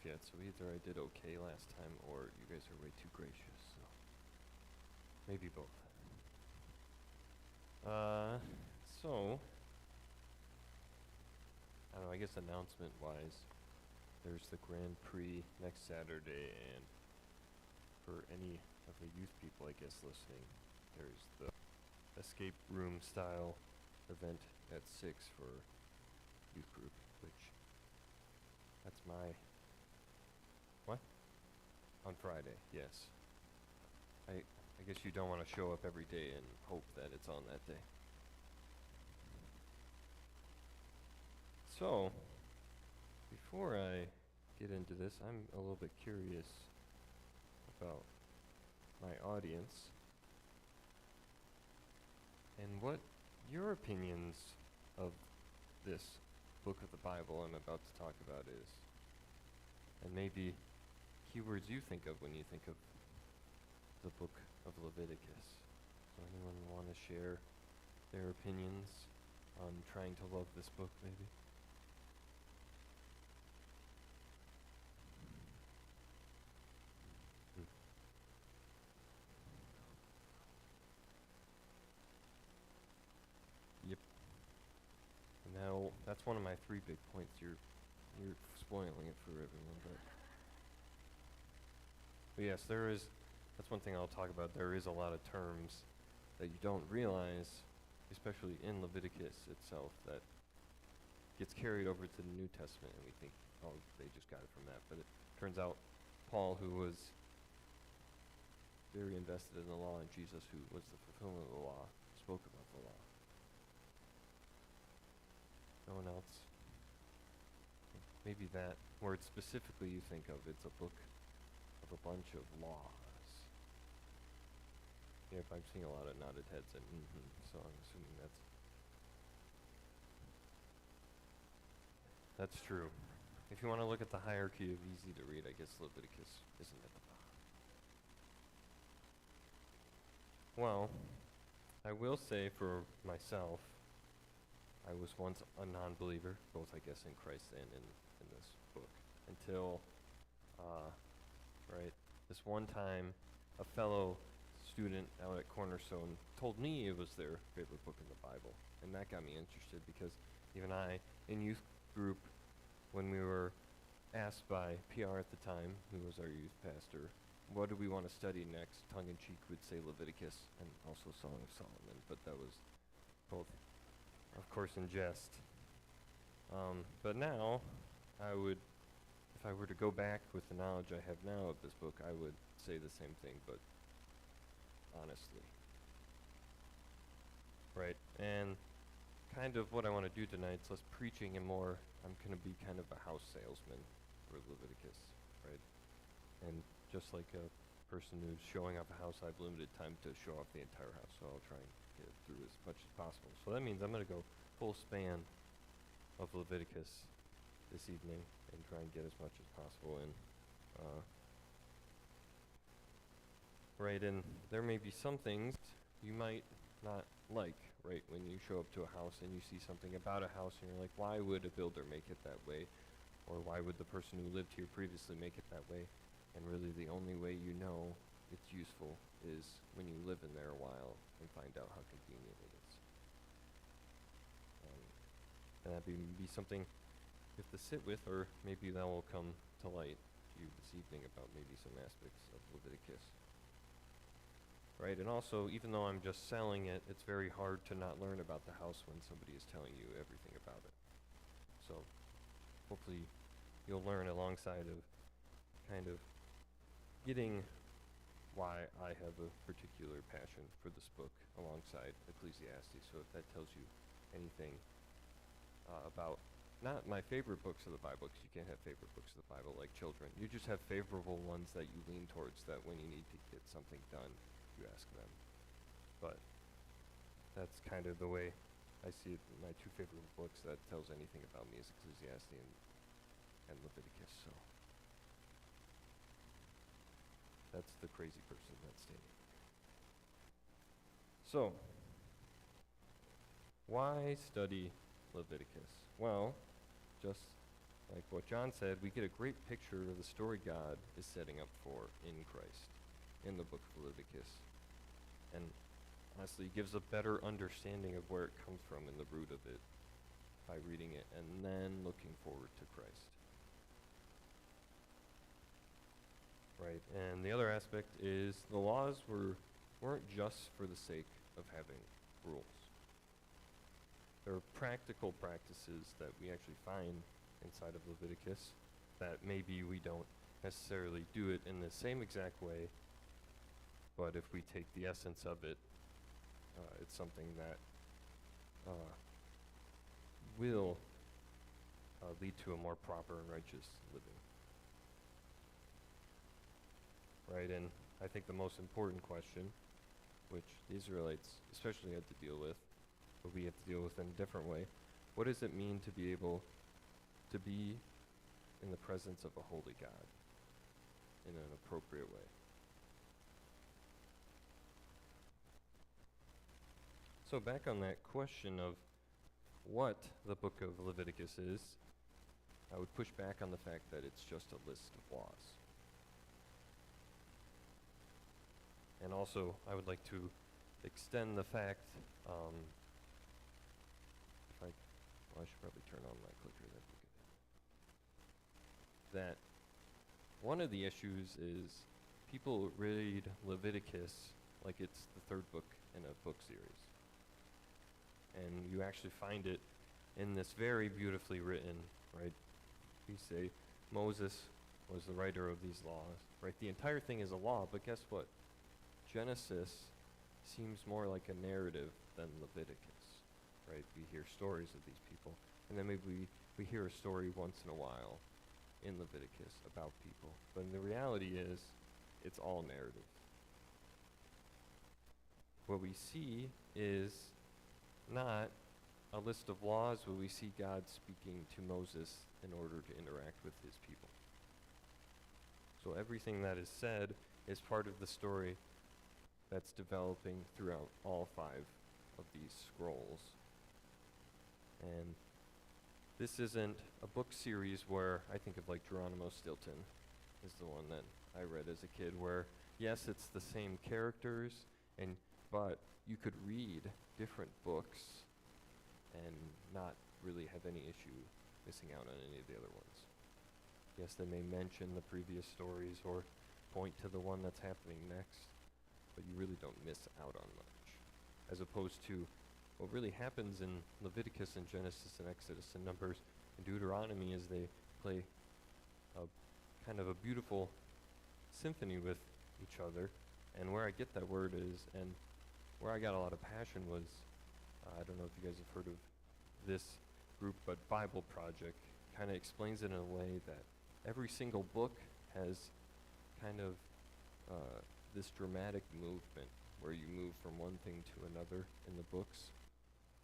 yet, so either I did okay last time or you guys are way too gracious, so maybe both. So, I don't know, I guess announcement-wise, there's the Grand Prix next Saturday, and for any of the youth people, I guess, listening, there's the escape room style event at 6 for youth group, which that's my what? On Friday, yes. I guess you don't want to show up every day and hope that it's on that day. So, before I get into this, I'm a little bit curious about my audience and what your opinions of this book of the Bible I'm about to talk about is. And maybe keywords you think of when you think of the book of Leviticus. So anyone want to share their opinions on trying to love this book, maybe? Yep. Now, that's one of my 3 big points. You're spoiling it for everyone, but yes, that's one thing I'll talk about. There is a lot of terms that you don't realize, especially in Leviticus itself, that gets carried over to the New Testament, and we think, oh, they just got it from that. But it turns out Paul, who was very invested in the law, and Jesus, who was the fulfillment of the law, spoke about the law. No one else? Maybe that word specifically you think of, it's a book of a bunch of laws. Yeah, I'm seeing a lot of nodded heads, and so I'm assuming that's true. If you want to look at the hierarchy of easy to read, I guess Leviticus isn't at the bottom. Well, I will say for myself, I was once a non-believer, both I guess in Christ and in this book, until, this one time a fellow student out at Cornerstone told me it was their favorite book in the Bible, and that got me interested because even I, in youth group, when we were asked by PR at the time, who was our youth pastor, what do we want to study next, tongue-in-cheek would say Leviticus and also Song of Solomon, but that was both, of course, in jest. But now, if I were to go back with the knowledge I have now of this book, I would say the same thing, but honestly. Right, and kind of what I want to do tonight is less preaching and more, I'm going to be kind of a house salesman for Leviticus, right? And just like a person who's showing off a house, I have limited time to show off the entire house, so I'll try and get through as much as possible. So that means I'm going to go full span of Leviticus this evening and try and get as much as possible in. Right, and there may be some things you might not like, right, when you show up to a house and you see something about a house and you're like, why would a builder make it that way? Or why would the person who lived here previously make it that way? And really the only way you know it's useful is when you live in there a while and find out how convenient it is. And that may be something you have to sit with, or maybe that will come to light to you this evening about maybe some aspects of Leviticus. Right, and also, even though I'm just selling it, it's very hard to not learn about the house when somebody is telling you everything about it. So, hopefully, you'll learn alongside of kind of getting why I have a particular passion for this book alongside Ecclesiastes. So if that tells you anything about not my favorite books of the Bible, because you can't have favorite books of the Bible like children. You just have favorable ones that you lean towards, that when you need to get something done, you ask them. But that's kind of the way I see it. My 2 favorite books that tells anything about me is Ecclesiastes and Leviticus. So that's the crazy person that's stating. So why study Leviticus? Well, just like what John said, we get a great picture of the story God is setting up for in Christ in the book of Leviticus. And honestly, gives a better understanding of where it comes from in the root of it by reading it and then looking forward to Christ. Right, and the other aspect is the laws weren't just for the sake of having rules. There are practical practices that we actually find inside of Leviticus that maybe we don't necessarily do it in the same exact way, but if we take the essence of it, it's something that will lead to a more proper and righteous living. Right, and I think the most important question, which the Israelites especially had to deal with, but we have to deal with in a different way, what does it mean to be able to be in the presence of a holy God in an appropriate way? So back on that question of what the book of Leviticus is, I would push back on the fact that it's just a list of laws. And also, I would like to extend the fact, I should probably turn on my clicker, that'd be good. That one of the issues is people read Leviticus like it's the third book in a book series. And you actually find it in this very beautifully written, right? We say Moses was the writer of these laws, right? The entire thing is a law, but guess what? Genesis seems more like a narrative than Leviticus, right? We hear stories of these people, and then maybe we hear a story once in a while in Leviticus about people. But the reality is, it's all narrative. What we see is not a list of laws, but we see God speaking to Moses in order to interact with his people. So everything that is said is part of the story that's developing throughout all 5 of these scrolls. And this isn't a book series where I think of like Geronimo Stilton is the one that I read as a kid, where yes, it's the same characters, but you could read different books and not really have any issue missing out on any of the other ones. Yes, they may mention the previous stories or point to the one that's happening next, but you really don't miss out on much. As opposed to what really happens in Leviticus and Genesis and Exodus and Numbers and Deuteronomy is they play a kind of a beautiful symphony with each other. And where I get that word is, and where I got a lot of passion was, I don't know if you guys have heard of this group, but Bible Project kind of explains it in a way that every single book has kind of this dramatic movement where you move from one thing to another in the books,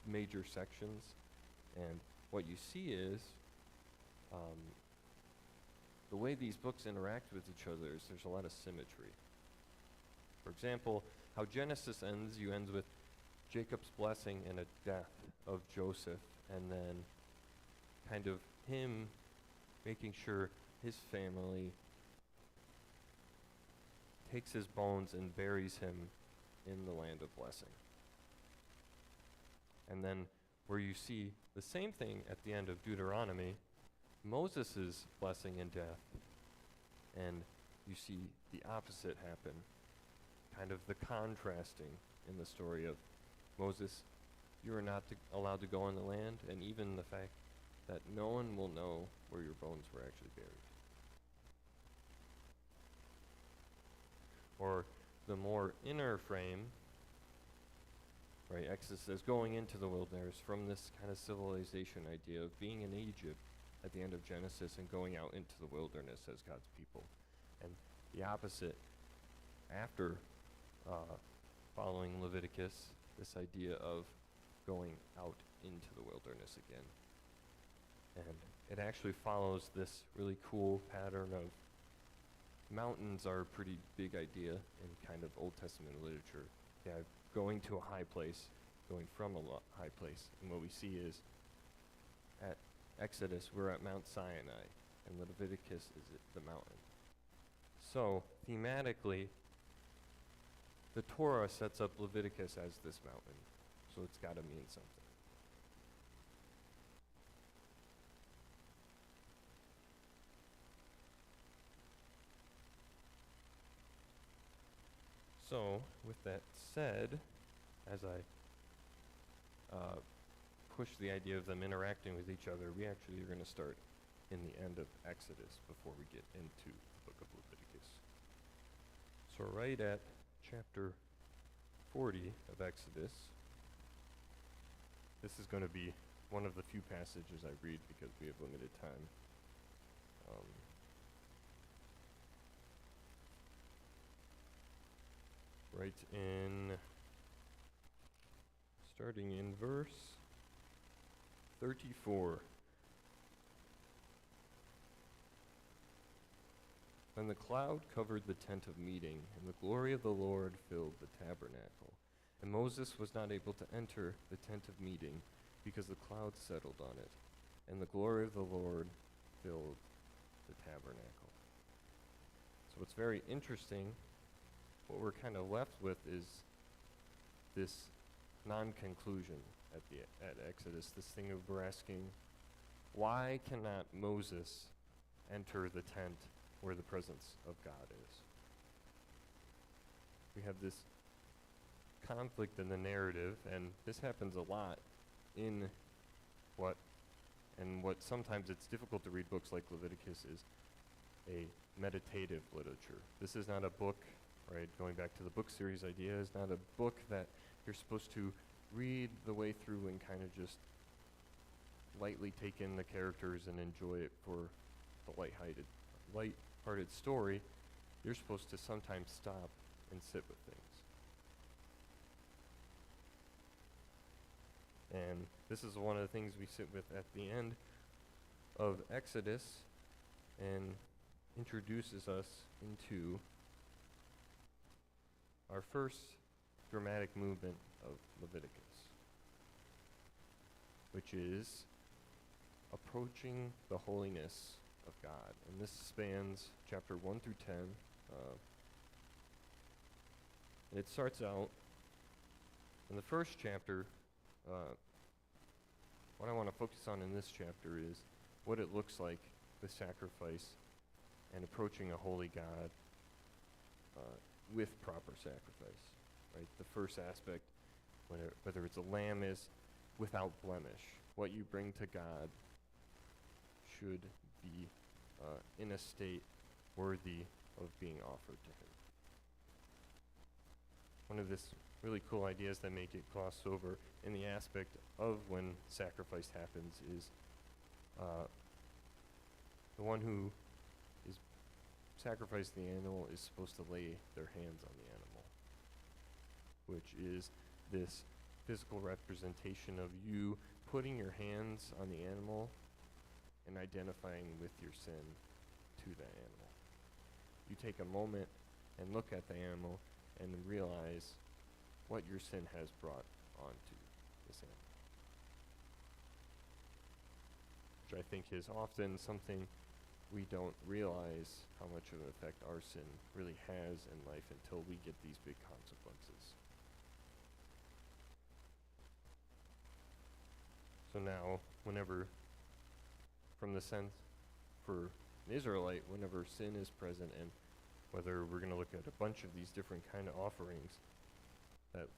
major sections, and what you see is the way these books interact with each other is there's a lot of symmetry. For example, how Genesis ends, you ends with Jacob's blessing and a death of Joseph, and then kind of him making sure his family takes his bones and buries him in the land of blessing. And then where you see the same thing at the end of Deuteronomy, Moses' blessing and death, and you see the opposite happen, kind of the contrasting in the story of Moses, you are not allowed to go in the land, and even the fact that no one will know where your bones were actually buried. Or the more inner frame, right, Exodus says going into the wilderness from this kind of civilization idea of being in Egypt at the end of Genesis and going out into the wilderness as God's people. And the opposite after following Leviticus, this idea of going out into the wilderness again. And it actually follows this really cool pattern of mountains are a pretty big idea in kind of Old Testament literature. Yeah, going to a high place, going from a high place. And what we see is at Exodus, we're at Mount Sinai, and Leviticus is at the mountain. So, thematically, the Torah sets up Leviticus as this mountain, so it's got to mean something. So, with that said, as I push the idea of them interacting with each other, we actually are going to start in the end of Exodus before we get into the book of Leviticus. So right at chapter 40 of Exodus, this is going to be one of the few passages I read because we have limited time. Right in, starting in verse 34. Then the cloud covered the tent of meeting, and the glory of the Lord filled the tabernacle. And Moses was not able to enter the tent of meeting, because the cloud settled on it, and the glory of the Lord filled the tabernacle. So what's very interesting, what we're kind of left with is this non-conclusion at Exodus, this thing of we're asking, why cannot Moses enter the tent where the presence of God is? We have this conflict in the narrative, and this happens a lot in what sometimes it's difficult to read books like Leviticus is a meditative literature. This is not a book, right, going back to the book series idea, is not a book that you're supposed to read the way through and kind of just lightly take in the characters and enjoy it for the light-hearted story. You're supposed to sometimes stop and sit with things. And this is one of the things we sit with at the end of Exodus and introduces us into our first dramatic movement of Leviticus, which is approaching the holiness of God. And this spans chapter 1 through 10. And it starts out in the first chapter. What I want to focus on in this chapter is what it looks like with sacrifice and approaching a holy God with proper sacrifice. Right? The first aspect, whether it's a lamb, is without blemish. What you bring to God should be in a state worthy of being offered to Him. One of this really cool ideas that make it cross over in the aspect of when sacrifice happens is the one who is sacrificing the animal is supposed to lay their hands on the animal, which is this physical representation of you putting your hands on the animal and identifying with your sin to that animal. You take a moment and look at the animal and realize what your sin has brought onto this animal, which I think is often something we don't realize how much of an effect our sin really has in life until we get these big consequences. So now, whenever, from the sense for an Israelite, whenever sin is present, and whether we're going to look at a bunch of these different kind of offerings, that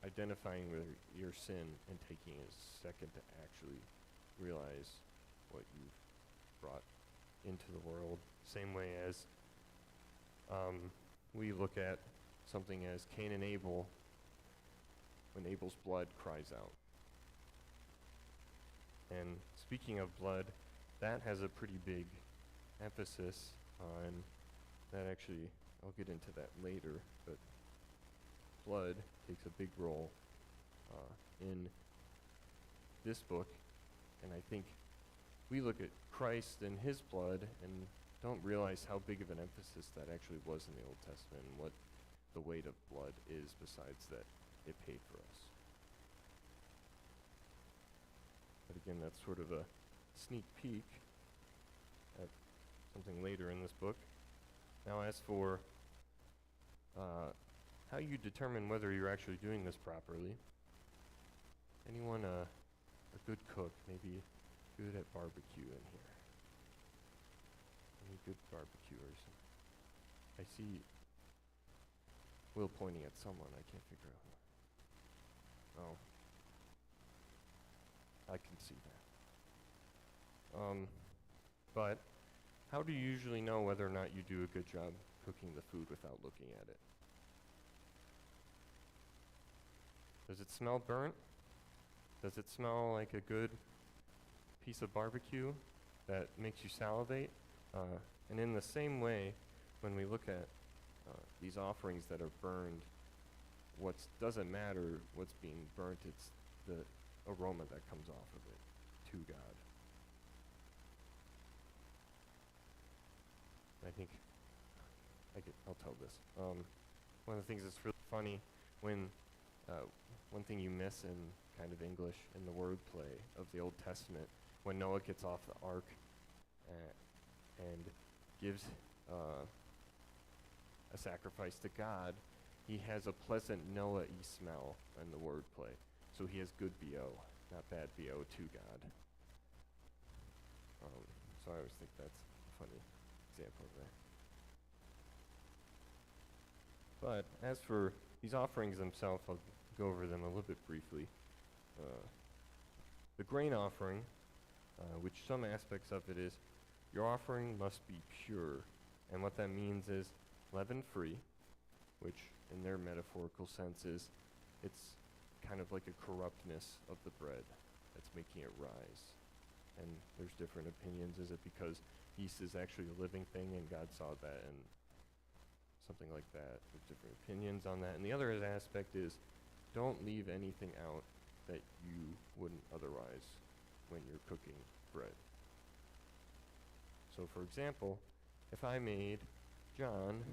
identifying with your sin and taking a second to actually realize what you've brought into the world. Same way as we look at something as Cain and Abel, when Abel's blood cries out. And speaking of blood, that has a pretty big emphasis on that. Actually, I'll get into that later, but blood takes a big role in this book. And I think we look at Christ and His blood and don't realize how big of an emphasis that actually was in the Old Testament and what the weight of blood is, besides that it paid for us. But again, that's sort of a sneak peek at something later in this book. Now, as for how you determine whether you're actually doing this properly, anyone a good cook, maybe good at barbecue in here? Any good barbecuers? I see Will pointing at someone. I can't figure out who. Oh. I can see that. But how do you usually know whether or not you do a good job cooking the food without looking at it? Does it smell burnt? Does it smell like a good piece of barbecue that makes you salivate? And in the same way, when we look at these offerings that are burned, doesn't matter what's being burnt, it's the aroma that comes off of it to God. I think I'll tell this. One of the things that's really funny when one thing you miss in kind of English in the wordplay of the Old Testament, when Noah gets off the ark and gives a sacrifice to God, he has a pleasant Noah-y smell in the wordplay. So he has good BO, not bad BO to God. So I always think that's a funny example of that. But as for these offerings themselves, I'll go over them a little bit briefly. The grain offering, which some aspects of it is, your offering must be pure. And what that means is leaven-free, which in their metaphorical sense is it's kind of like a corruptness of the bread that's making it rise. And there's different opinions. Is it because yeast is actually a living thing and God saw that and something like that? There's different opinions on that. And the other aspect is don't leave anything out that you wouldn't otherwise when you're cooking bread. So for example, if I made John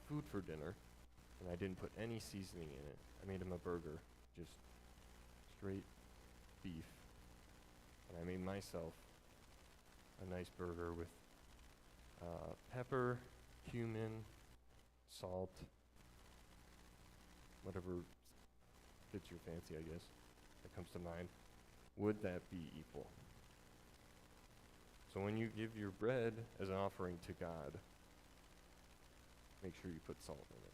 food for dinner and I didn't put any seasoning in it, I made him a burger, just straight beef, and I made myself a nice burger with pepper, cumin, salt, whatever fits your fancy, I guess, that comes to mind. Would that be equal? So when you give your bread as an offering to God, make sure you put salt in it.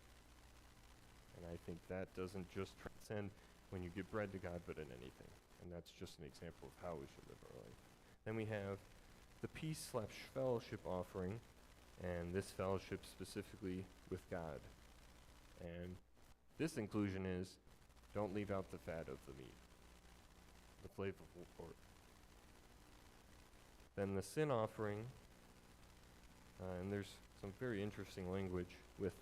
And I think that doesn't just transcend when you give bread to God, but in anything. And that's just an example of how we should live our life. Then we have the peace/fellowship offering, and this fellowship specifically with God. And this inclusion is, don't leave out the fat of the meat, the flavorful part. Then the sin offering, and there's some very interesting language with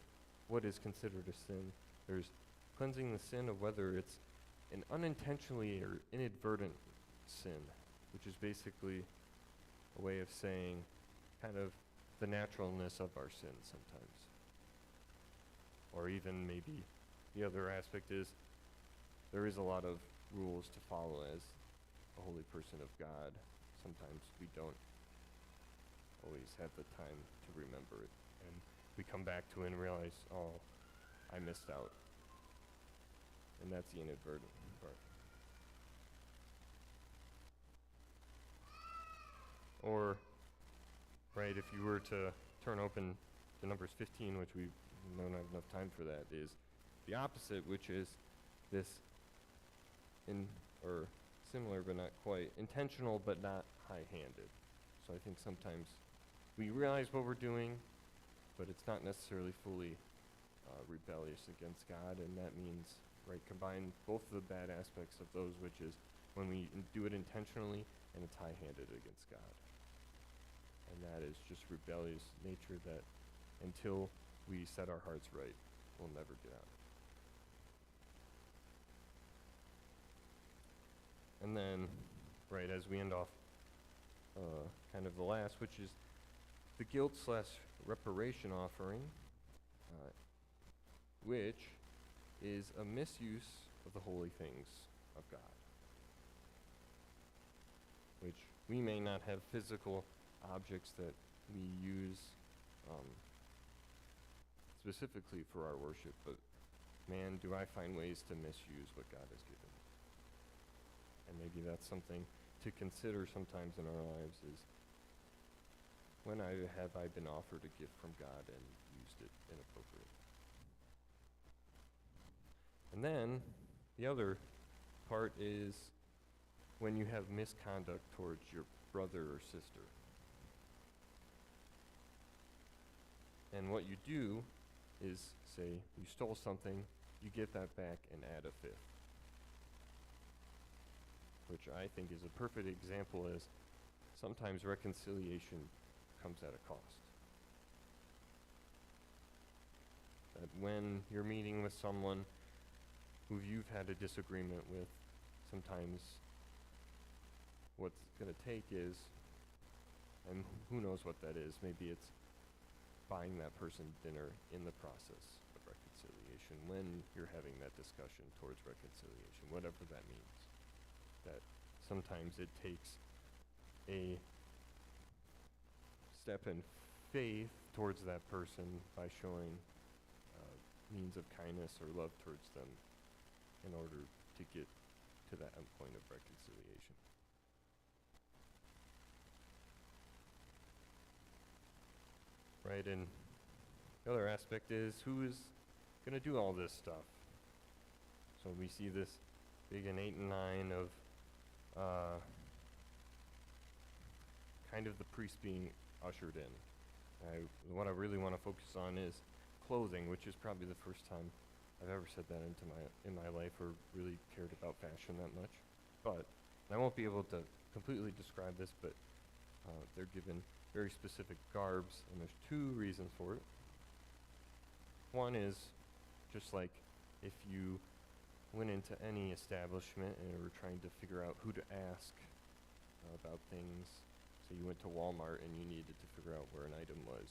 what is considered a sin. There's cleansing the sin of whether it's an unintentionally or inadvertent sin, which is basically a way of saying kind of the naturalness of our sins sometimes. Or even maybe the other aspect is there is a lot of rules to follow as a holy person of God. Sometimes we don't always have the time to remember it. And we come back to it and realize, oh, I missed out. And that's the inadvertent part. Or, right, if you were to turn open to Numbers 15, which we don't have enough time for that, is the opposite, which is this, or similar but not quite, intentional but not high-handed. So I think sometimes we realize what we're doing, but it's not necessarily fully rebellious against God, and that means, right, combine both the bad aspects of those, which is when we do it intentionally and it's high-handed against God. And that is just rebellious nature that until we set our hearts right, we'll never get out. And then, right, as we end off kind of the last, which is the guilt/reparation offering, which is a misuse of the holy things of God. which we may not have physical objects that we use specifically for our worship, but man, do I find ways to misuse what God has given me. And maybe that's something to consider sometimes in our lives is, when have I been offered a gift from God and used it inappropriately? And then the other part is when you have misconduct towards your brother or sister. And what you do is say, you stole something, you get that back and add a fifth. Which I think is a perfect example, as sometimes reconciliation comes at a cost. That when you're meeting with someone who you've had a disagreement with, sometimes what's going to take is, and who knows what that is, maybe it's buying that person dinner in the process of reconciliation, when you're having that discussion towards reconciliation, whatever that means. That sometimes it takes a step in faith towards that person by showing means of kindness or love towards them in order to get to that end point of reconciliation. Right, and the other aspect is, who is going to do all this stuff? So we see this big in 8 and 9 of kind of the priest being ushered in. What I really want to focus on is clothing, which is probably the first time I've ever said that in my life, or really cared about fashion that much. But I won't be able to completely describe this, but they're given very specific garbs, and there's two reasons for it. One is, just like if you went into any establishment and were trying to figure out who to ask about things, so you went to Walmart and you needed to figure out where an item was,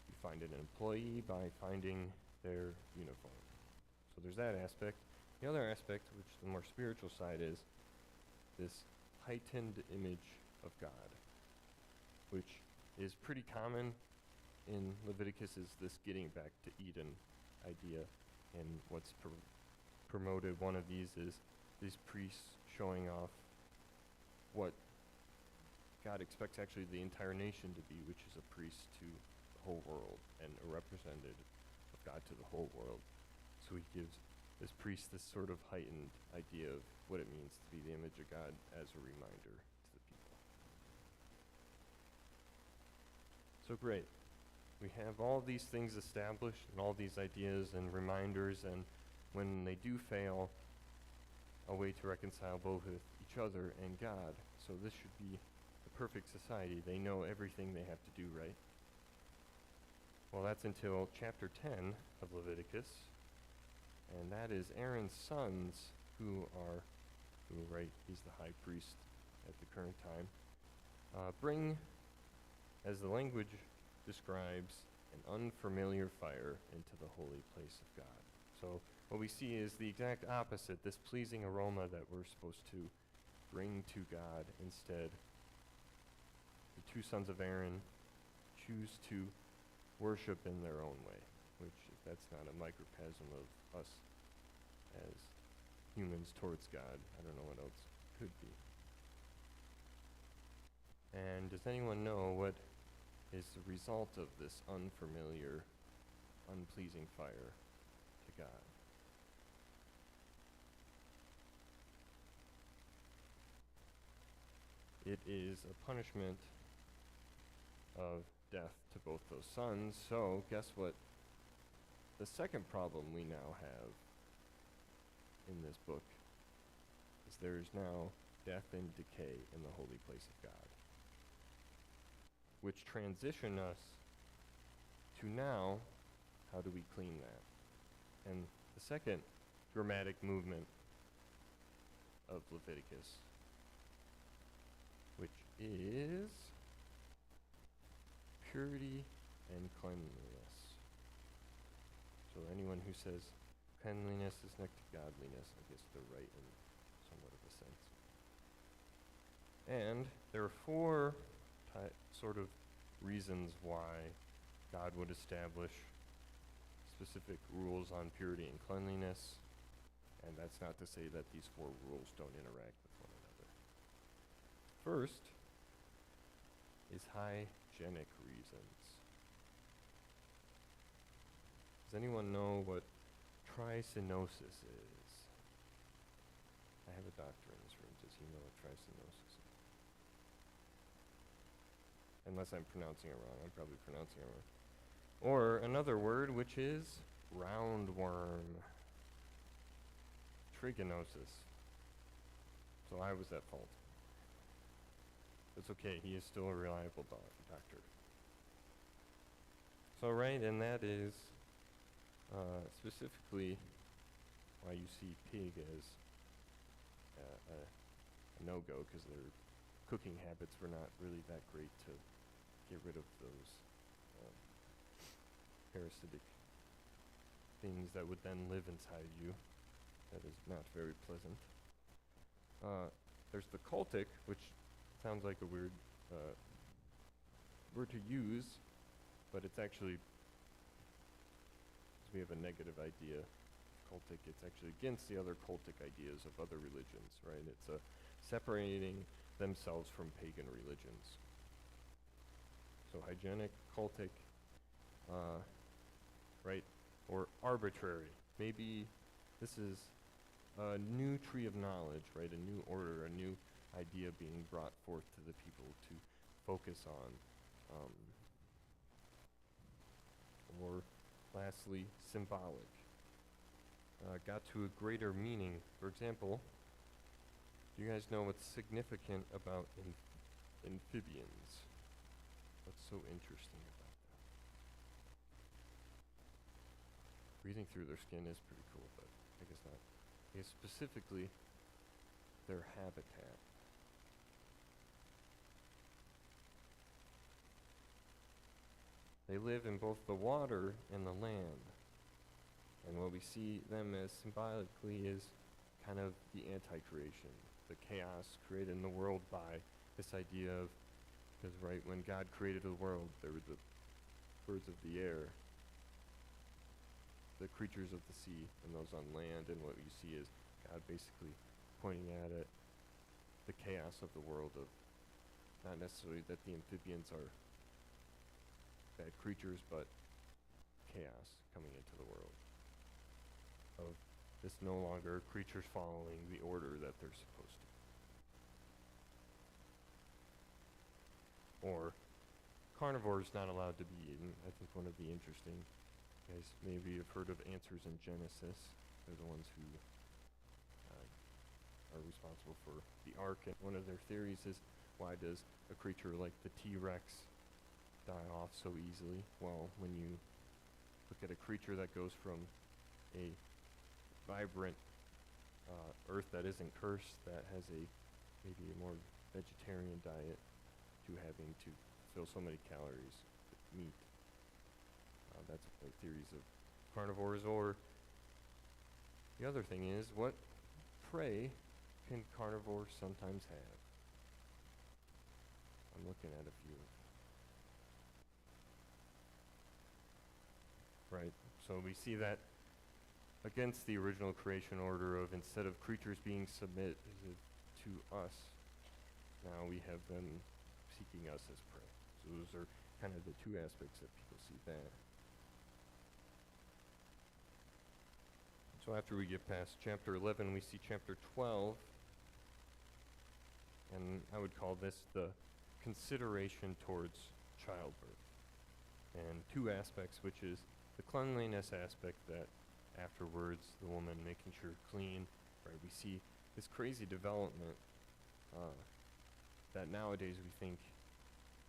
you find an employee by finding their uniform. So there's that aspect. The other aspect, which the more spiritual side, is this heightened image of God, which is pretty common in Leviticus, is this getting back to Eden idea. And what's promoted, one of these is these priests showing off what God expects actually the entire nation to be, which is a priest to the whole world and a representative of God to the whole world. So he gives this priest this sort of heightened idea of what it means to be the image of God as a reminder to the people. So great. We have all these things established and all these ideas and reminders, and when they do fail, a way to reconcile both with each other and God. So this should be the perfect society. They know everything they have to do right. Well, that's until chapter 10 of Leviticus, and that is Aaron's sons he's the high priest at the current time, bring, as the language describes, an unfamiliar fire into the holy place of God. So what we see is the exact opposite, this pleasing aroma that we're supposed to bring to God. Instead, the two sons of Aaron choose to worship in their own way, which, if that's not a microcosm of us as humans towards God, I don't know what else could be. And does anyone know what is the result of this unfamiliar, unpleasing fire to God? It is a punishment of death to both those sons. So guess what? The second problem we now have in this book is there is now death and decay in the holy place of God, which transition us to now, how do we clean that? And the second dramatic movement of Leviticus, which is purity and cleanliness. So anyone who says cleanliness is next to godliness, I guess they're right in somewhat of a sense. And there are four sort of reasons why God would establish specific rules on purity and cleanliness, and that's not to say that these four rules don't interact with one another. First is hygienic reasons. Does anyone know what trichinosis is? I have a doctor in this room. Does he know what trichinosis is? Unless I'm pronouncing it wrong. I'm probably pronouncing it wrong. Or another word, which is roundworm. Trichinosis. So I was at fault. It's okay. He is still a reliable doctor. So right, and that is specifically why you see pig as a no-go, because their cooking habits were not really that great to get rid of those parasitic things that would then live inside you. That is not very pleasant. There's the cultic, which sounds like a weird word to use, but it's actually, we have a negative idea. Cultic, it's actually against the other cultic ideas of other religions, right? It's separating themselves from pagan religions. So hygienic, cultic, right? Or arbitrary. Maybe this is a new tree of knowledge, right? A new order, a new idea being brought forth to the people to focus on. Or lastly, symbolic. Got to a greater meaning. For example, do you guys know what's significant about amphibians? What's so interesting about that? Breathing through their skin is pretty cool, but I guess not. I guess specifically, their habitat. They live in both the water and the land. And what we see them as symbolically is kind of the anti-creation, the chaos created in the world by this idea of, because right, when God created the world, there were the birds of the air, the creatures of the sea, and those on land, and what you see is God basically pointing at it, the chaos of the world, of not necessarily that the amphibians are bad creatures, but chaos coming into the world. Of this no longer creatures following the order that they're supposed to. Or carnivores not allowed to be eaten. I think one of the interesting, you guys maybe have heard of answers in Genesis. They're the ones who are responsible for the ark, and one of their theories is, why does a creature like the T-Rex die off so easily? Well, when you look at a creature that goes from a vibrant earth that isn't cursed, that has maybe a more vegetarian diet, to having to fill so many calories with meat. That's the theories of carnivores. Or the other thing is, what prey can carnivores sometimes have? I'm looking at a few. Right, so we see that against the original creation order of, instead of creatures being submitted to us, now we have them seeking us as prey. So those are kind of the two aspects that people see there. So after we get past chapter 11, we see chapter 12, and I would call this the consideration towards childbirth. And two aspects, which is the cleanliness aspect, that afterwards the woman making sure clean, right? We see this crazy development that nowadays we think,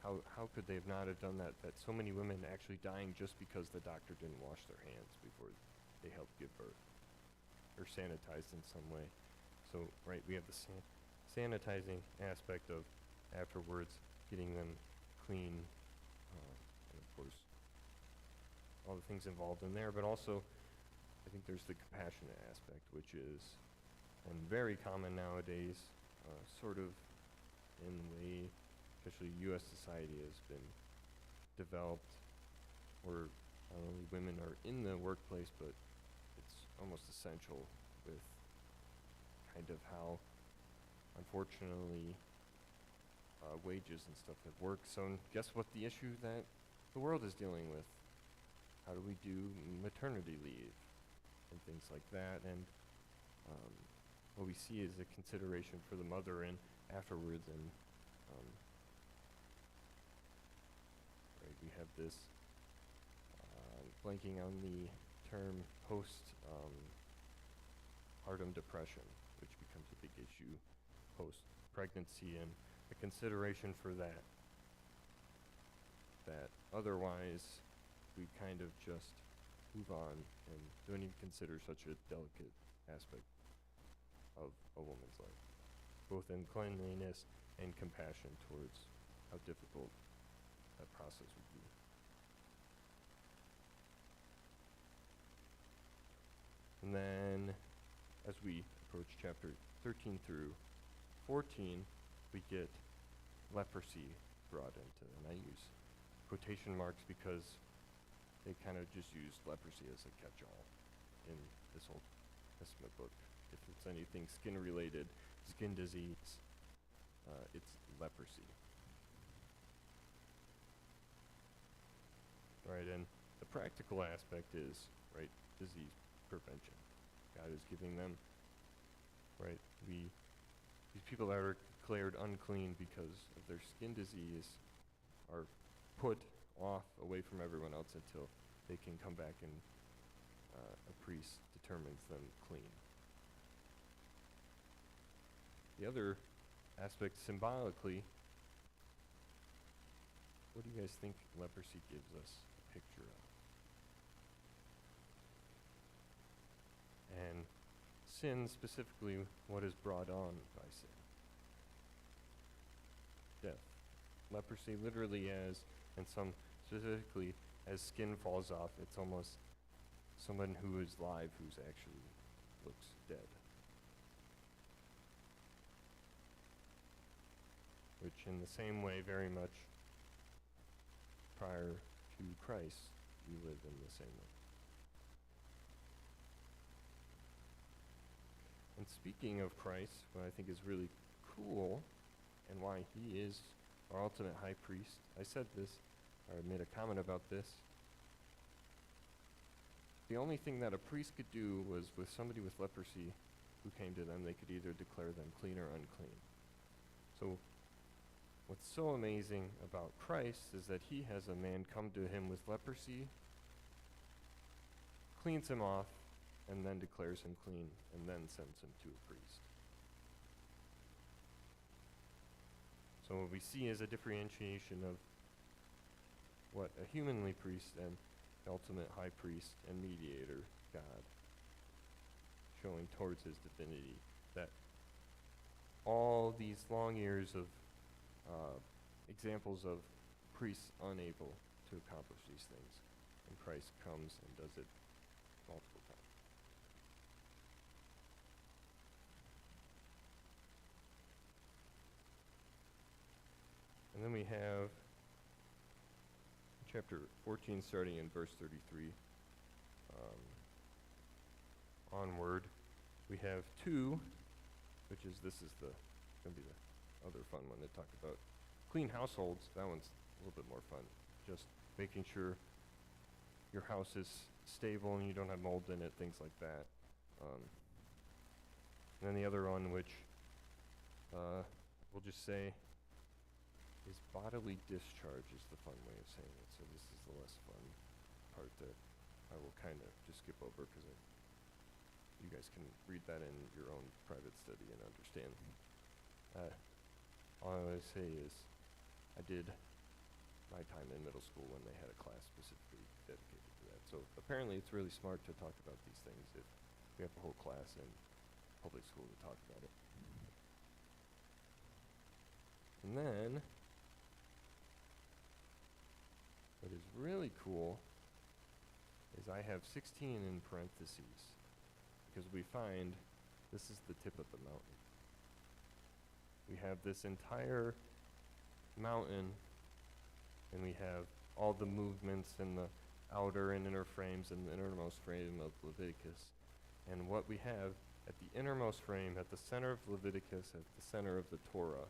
how could they have not have done that? That so many women actually dying just because the doctor didn't wash their hands before they helped give birth, or sanitized in some way. So, right, we have the sanitizing aspect of afterwards getting them clean, and of course all the things involved in there, but also I think there's the compassionate aspect, which is, and very common nowadays, sort of in the way, especially U.S. society has been developed, where not only women are in the workplace, but it's almost essential with kind of how, unfortunately, wages and stuff have worked. So guess what the issue that the world is dealing with? How do we do maternity leave and things like that? And what we see is a consideration for the mother and afterwards, and right, we have this blanking on the term postpartum depression, which becomes a big issue post-pregnancy, and a consideration for that. That otherwise we kind of just move on and don't even consider such a delicate aspect of a woman's life, both in cleanliness and compassion towards how difficult that process would be. And then, as we approach chapter 13 through 14, we get leprosy brought into, and I use quotation marks because they kind of just use leprosy as a catch-all in this Old Testament book. If it's anything skin-related, skin disease, it's leprosy. Right, and the practical aspect is, right, disease prevention. God is giving them, right, these people that are declared unclean because of their skin disease are put off away from everyone else until they can come back and a priest determines them clean. The other aspect, symbolically, what do you guys think leprosy gives us a picture of? And sin, specifically, what is brought on by sin? Death. Leprosy literally as, and some specifically, as skin falls off, it's almost someone who is live who's actually looks dead. Which in the same way, very much prior to Christ, we live in the same way. And speaking of Christ, what I think is really cool, and why he is our ultimate high priest, I said this, or made a comment about this. The only thing that a priest could do was with somebody with leprosy who came to them, they could either declare them clean or unclean. So what's so amazing about Christ is that he has a man come to him with leprosy, cleans him off, and then declares him clean, and then sends him to a priest. So what we see is a differentiation of what a humanly priest and the ultimate high priest and mediator, God, showing towards his divinity, that all these long years of examples of priests unable to accomplish these things, and Christ comes and does it multiple times. And then we have chapter 14, starting in verse 33 onward. We have two, which is, this is going to be the other fun one to talk about. Clean households, that one's a little bit more fun. Just making sure your house is stable and you don't have mold in it, things like that. And then the other one, which we'll just say is bodily discharge, is the fun way of saying it. So this is the less fun part that I will kind of just skip over because you guys can read that in your own private study and understand. All I want to say is I did my time in middle school when they had a class specifically dedicated to that. So apparently it's really smart to talk about these things if we have a whole class in public school to talk about it. And then what is really cool is I have 16 in parentheses because we find this is the tip of the mountain. we have this entire mountain, and we have all the movements in the outer and inner frames and the innermost frame of Leviticus. And what we have at the innermost frame, at the center of Leviticus, at the center of the Torah,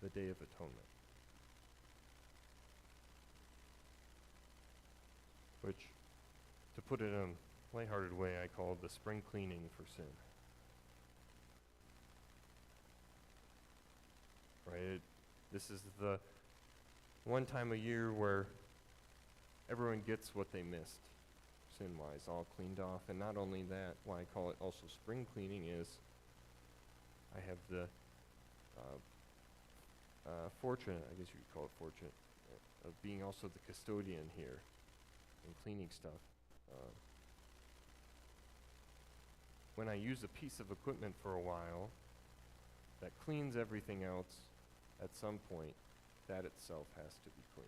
the Day of Atonement, which, to put it in a lighthearted way, I call the spring cleaning for sin. Right? This is the one time a year where everyone gets what they missed, sin-wise, all cleaned off. And not only that, why I call it also spring cleaning is I have the fortunate, I guess you could call it fortunate, of being also the custodian here and cleaning stuff. When I use a piece of equipment for a while that cleans everything else, at some point, that itself has to be clean.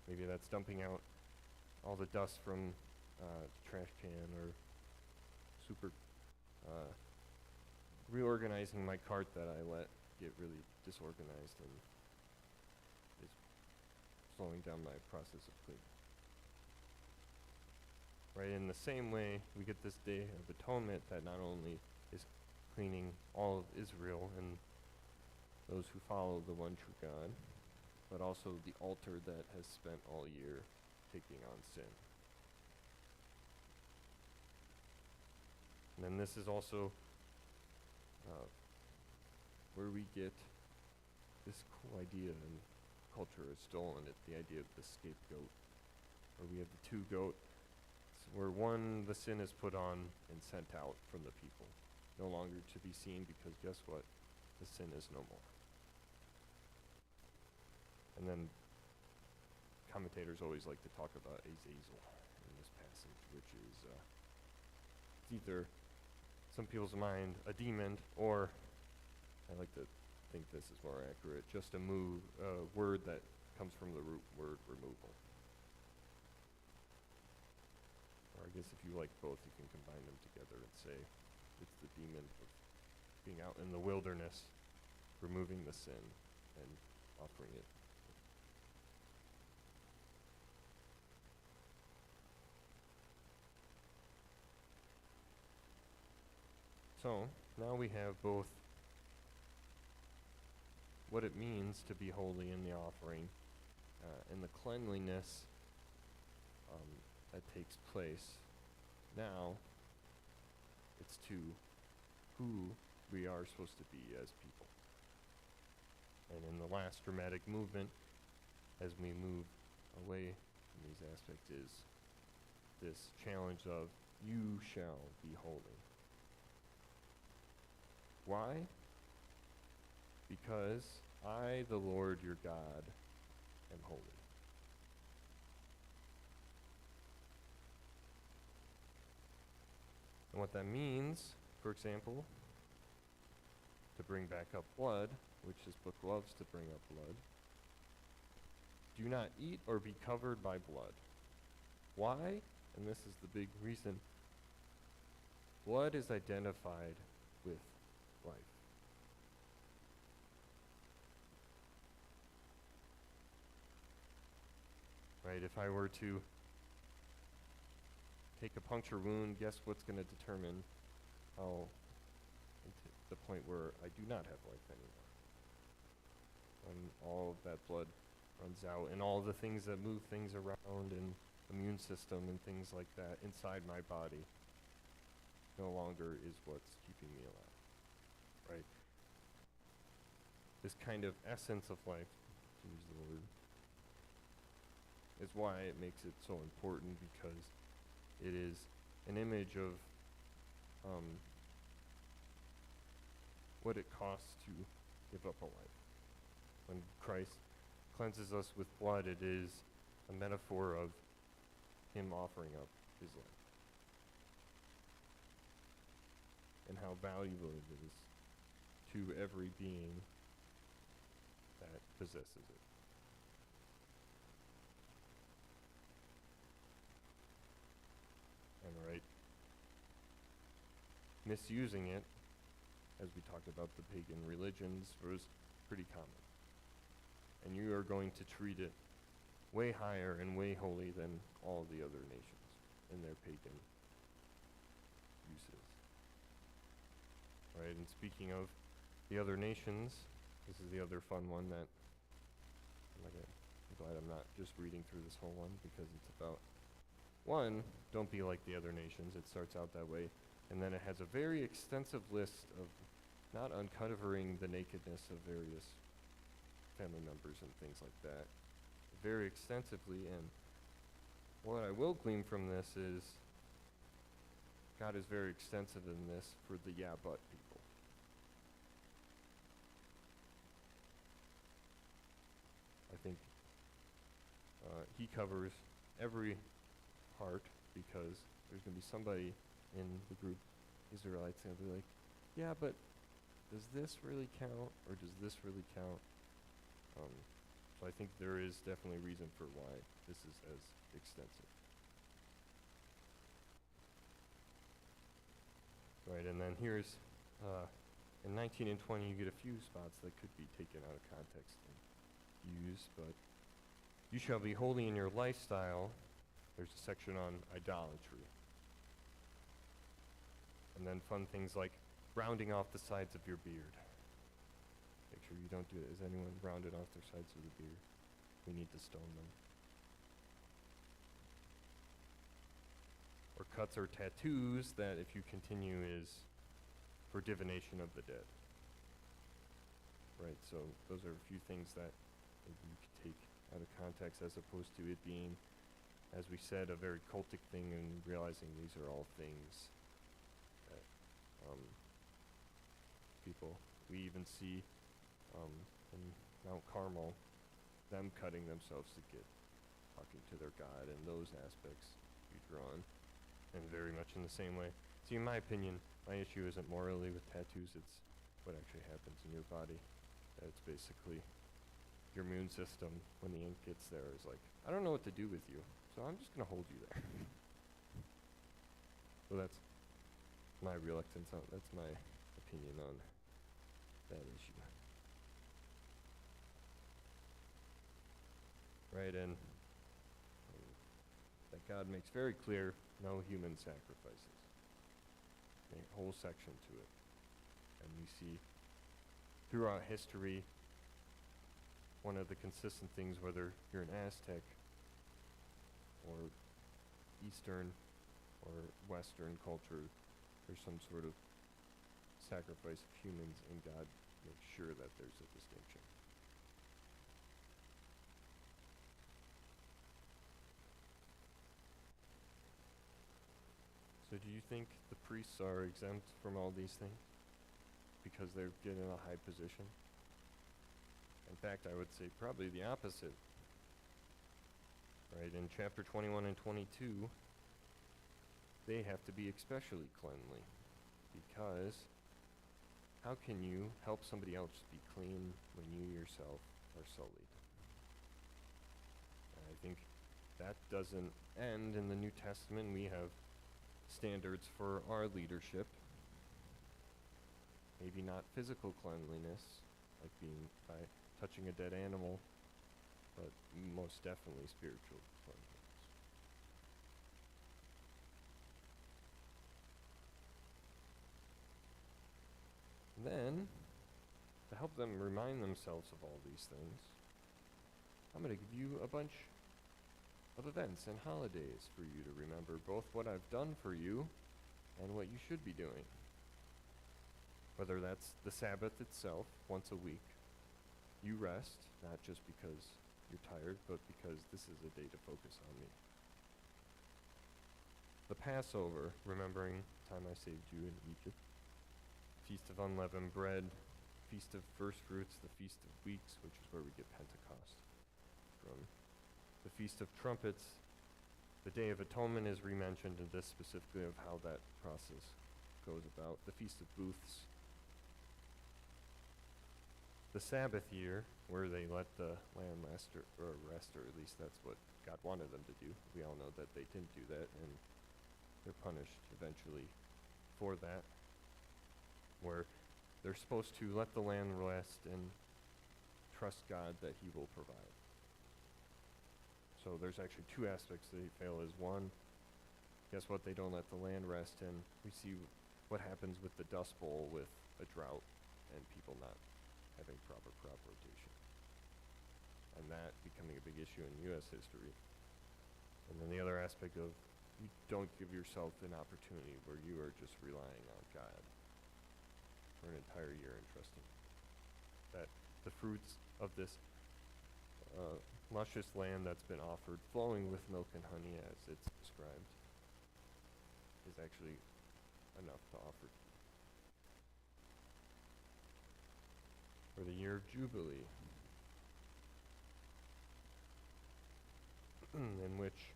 Maybe that's dumping out all the dust from trash can, or reorganizing my cart that I let get really disorganized and is slowing down my process of cleaning. Right, in the same way, we get this Day of Atonement that not only is cleaning all of Israel and those who follow the one true God, but also the altar that has spent all year taking on sin. And then this is also where we get this cool idea, and culture has stolen it, the idea of the scapegoat, where we have the two goats, where one, the sin is put on and sent out from the people, no longer to be seen, because guess what? The sin is no more. And then commentators always like to talk about Azazel in this passage, which is it's either some people's mind a demon, or I like to think this is more accurate, just a word that comes from the root word removal. Or I guess if you like both, you can combine them together and say it's the demon of being out in the wilderness, removing the sin and offering it. So now we have both what it means to be holy in the offering and the cleanliness that takes place. Now it's to who we are supposed to be as people. And in the last dramatic movement, as we move away from these aspects, is this challenge of you shall be holy. Why? Because I, the Lord your God, am holy. And what that means, for example, to bring back up blood, which this book loves to bring up blood, do not eat or be covered by blood. Why? And this is the big reason. Blood is identified with life. Right? If I were to take a puncture wound, guess what's going to determine how, to the point where I do not have life anymore? When all of that blood runs out, and all the things that move things around, and immune system and things like that inside my body no longer is what's keeping me alive. Right? This kind of essence of life, to use the word, is why it makes it so important, because it is an image of what it costs to give up a life. When Christ cleanses us with blood, it is a metaphor of him offering up his life, and how valuable it is to every being that possesses it. And right, misusing it, as we talked about the pagan religions, was pretty common. And you are going to treat it way higher and way holy than all the other nations in their pagan uses. Right, and speaking of the other nations, this is the other fun one that I'm glad I'm not just reading through this whole one, because it's about, one, don't be like the other nations. It starts out that way. And then it has a very extensive list of not uncovering the nakedness of various family members and things like that, very extensively. And what I will glean from this is God is very extensive in this for the yeah but people. I think he covers every part, because there's going to be somebody in the group, Israelites, going to be like, yeah, but does this really count, or does this really count? So I think there is definitely reason for why this is as extensive. Right, and then here's, in 19 and 20, you get a few spots that could be taken out of context and used, but you shall be holy in your lifestyle. There's a section on idolatry. And then fun things like rounding off the sides of your beard. Make sure you don't do it. Has anyone rounded off their sides of the beard? We need to stone them. Or cuts or tattoos that, if you continue, is for divination of the dead. Right, so those are a few things that maybe you could take out of context, as opposed to it being, as we said, a very cultic thing, and realizing these are all things that people, we even see in Mount Carmel, them cutting themselves to get talking to their God, and those aspects you draw on, and very much in the same way. See, in my opinion, my issue isn't morally with tattoos, it's what actually happens in your body. It's basically your immune system, when the ink gets there, is like, I don't know what to do with you, so I'm just going to hold you there. So that's my reluctance on, that's my opinion on that issue. Right, and that God makes very clear, no human sacrifices. A whole section to it. And we see throughout history, one of the consistent things, whether you're an Aztec or Eastern or Western culture, there's some sort of sacrifice of humans, and God makes sure that there's a distinction. So do you think the priests are exempt from all these things because they're getting a high position? In fact, I would say probably the opposite. Right, in chapter 21 and 22, they have to be especially cleanly, because how can you help somebody else be clean when you yourself are sullied? And I think that doesn't end in the New Testament. We have standards for our leadership. Maybe not physical cleanliness, like being by touching a dead animal, but most definitely spiritual cleanliness. And then, to help them remind themselves of all these things, I'm going to give you a bunch of events and holidays for you to remember, both what I've done for you and what you should be doing. Whether that's the Sabbath itself, once a week, you rest, not just because you're tired, but because this is a day to focus on me. The Passover, remembering the time I saved you in Egypt. Feast of Unleavened Bread, Feast of First Fruits, the Feast of Weeks, which is where we get Pentecost from. The Feast of Trumpets, the Day of Atonement is re-mentioned in this specifically of how that process goes about. The Feast of Booths. The Sabbath year, where they let the lamb rest, or at least that's what God wanted them to do. We all know that they didn't do that, and they're punished eventually for that. where they're supposed to let the land rest and trust God that he will provide. So there's actually two aspects that they fail is one, guess what, they don't let the land rest, and we see what happens with the Dust Bowl with a drought and people not having proper crop rotation. And that becoming a big issue in U.S. history. And then the other aspect of you don't give yourself an opportunity where you are just relying on God for an entire year and trusting that the fruits of this luscious land that's been offered, flowing with milk and honey as it's described, is actually enough to offer for the year of Jubilee, in which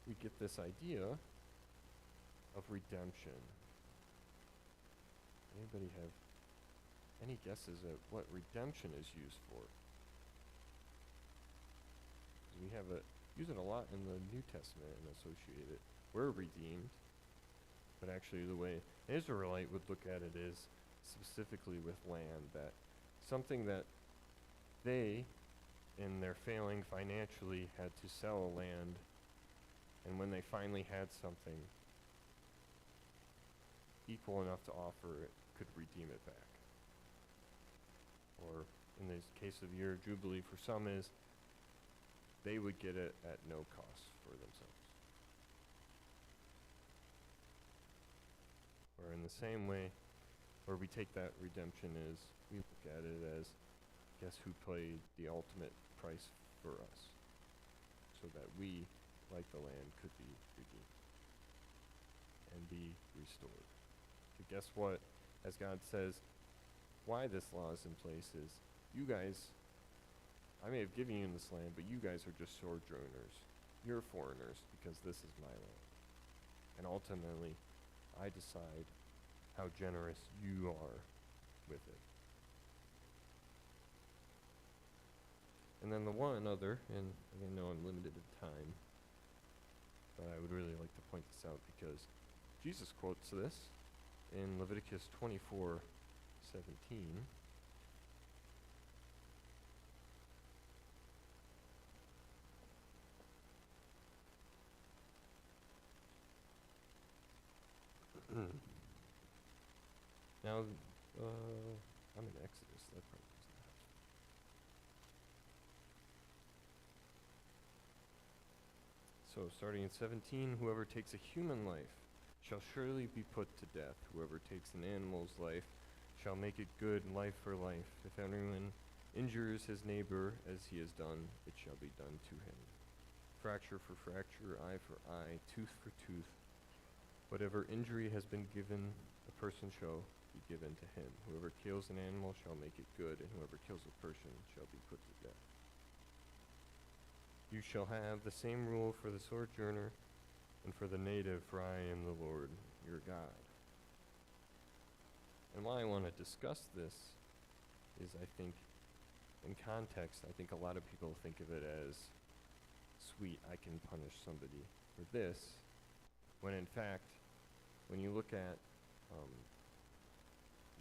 we get this idea of redemption. Anybody have any guesses at what redemption is used for? 'Cause we use it a lot in the New Testament and associate it. We're redeemed, but actually the way an Israelite would look at it is specifically with land, that something that they, in their failing financially, had to sell land, and when they finally had something equal enough to offer, it could redeem it back. Or in this case of year of Jubilee, for some is they would get it at no cost for themselves. Or in the same way, where we take that redemption is, we look at it as, guess who paid the ultimate price for us, so that we, like the land, could be redeemed and be restored. So guess what? As God says, why this law is in place is, you guys, I may have given you this land, but you guys are just sojourners. You're foreigners, because this is my land. And ultimately, I decide how generous you are with it. And then the one other, and I know I'm limited in time, but I would really like to point this out because Jesus quotes this in Leviticus 24:17. Now, I'm in Exodus, that part doesn't have. So, starting in 17, whoever takes a human life shall surely be put to death. Whoever takes an animal's life shall make it good, life for life. If anyone injures his neighbor as he has done, it shall be done to him. Fracture for fracture, eye for eye, tooth for tooth. Whatever injury has been given, a person shall be given to him. Whoever kills an animal shall make it good, and whoever kills a person shall be put to death. You shall have the same rule for the sojourner and for the native, for I am the Lord your God. And why I want to discuss this is, I think, in context, I think a lot of people think of it as, sweet, I can punish somebody for this, when in fact, when you look at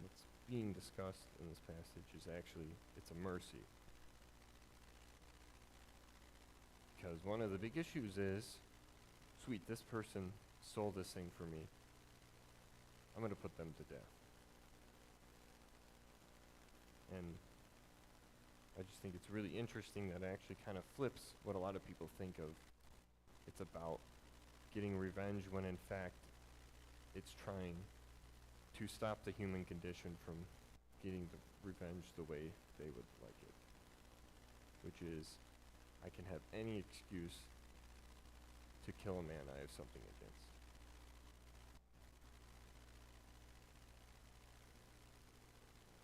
what's being discussed in this passage is actually, it's a mercy. Because one of the big issues is, sweet, this person sold this thing for me. I'm going to put them to death. And I just think it's really interesting that it actually kind of flips what a lot of people think of. It's about getting revenge when in fact it's trying to stop the human condition from getting the revenge the way they would like it. Which is, I can have any excuse to kill a man I have something against.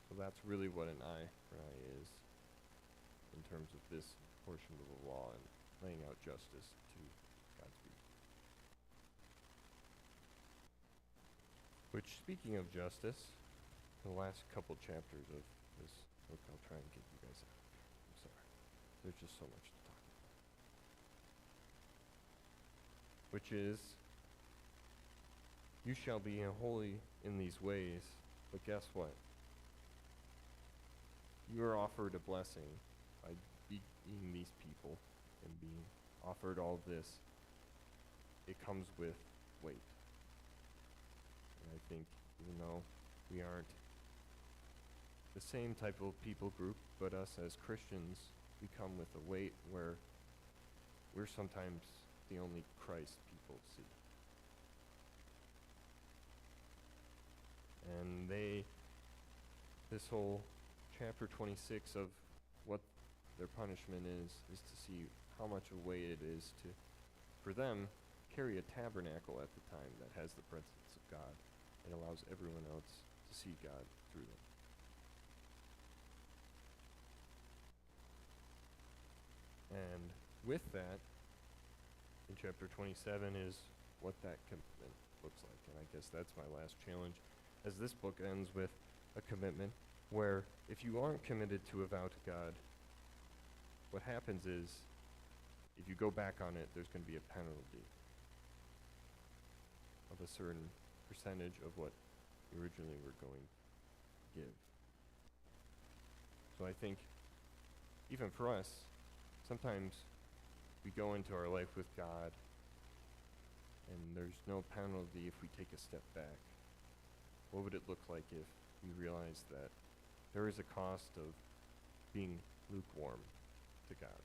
So that's really what an eye for an eye is in terms of this portion of the law and laying out justice to God's people. Which, speaking of justice, the last couple chapters of this book, I'll try and get you guys out. I'm sorry. There's just so much to talk about. Which is, you shall be a holy in these ways, but guess what? You are offered a blessing by being these people and being offered all this. It comes with weight. And I think even though we aren't the same type of people group, but us as Christians, we come with a weight where we're sometimes the only Christ people see. And this whole chapter 26 of what their punishment is to see how much a weight it is to, for them, carry a tabernacle at the time that has the presence of God and allows everyone else to see God through them. And with that, in chapter 27 is what that commitment looks like. And I guess that's my last challenge, as this book ends with a commitment where if you aren't committed to a vow to God, what happens is if you go back on it, there's going to be a penalty of a certain percentage of what you originally were going to give. So I think even for us, sometimes we go into our life with God and there's no penalty if we take a step back. What would it look like if we realized that there is a cost of being lukewarm to God?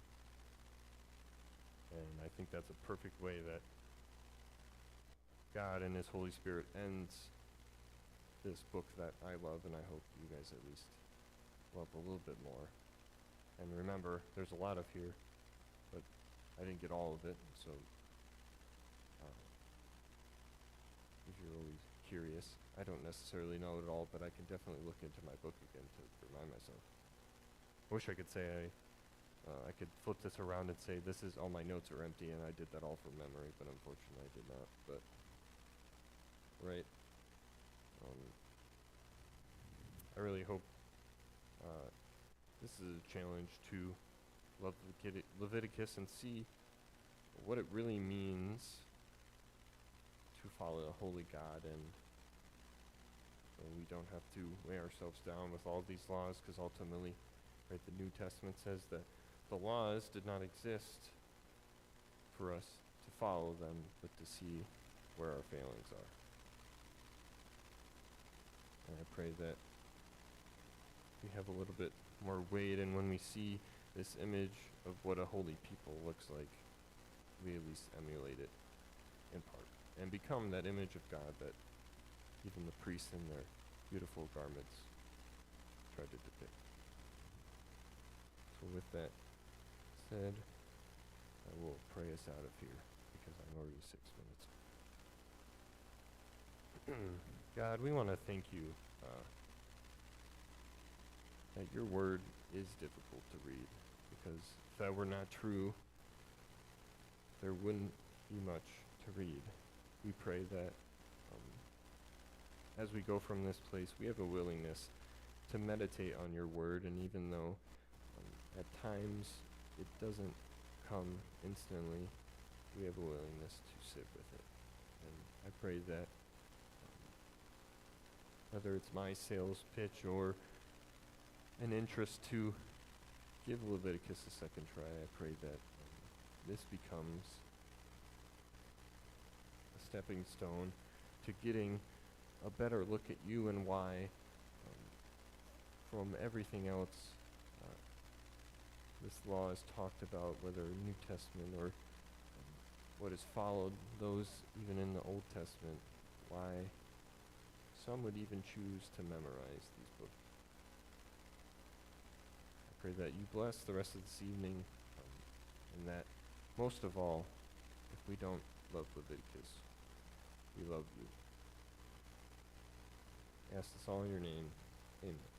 And I think that's a perfect way that God and His Holy Spirit ends this book that I love, and I hope you guys at least love a little bit more. And remember, there's a lot of here, but I didn't get all of it, so if you're always curious, I don't necessarily know it all, but I can definitely look into my book again to remind myself. I wish I could say I could flip this around and say this is all my notes are empty and I did that all from memory, but unfortunately I did not. But right, I really hope this is a challenge to love Leviticus and see what it really means to follow a holy God, and we don't have to weigh ourselves down with all these laws, because ultimately, right, the New Testament says that the laws did not exist for us to follow them, but to see where our failings are. And I pray that we have a little bit more weight, and when we see this image of what a holy people looks like, we at least emulate it in part and become that image of God that even the priests in their beautiful garments tried to depict. So with that said, I will pray us out of here because I'm already 6 minutes. God, we want to thank you that your word is difficult to read, because if that were not true, there wouldn't be much to read. We pray that as we go from this place, we have a willingness to meditate on your word, and even though at times it doesn't come instantly, we have a willingness to sit with it. And I pray that whether it's my sales pitch or an interest to give Leviticus a second try, I pray that this becomes a stepping stone to getting a better look at you and why, from everything else this law is talked about, whether New Testament or what is followed, those even in the Old Testament, why some would even choose to memorize these books. I pray that you bless the rest of this evening, and that most of all, if we don't love Leviticus, we love you. I ask this all in your name. Amen.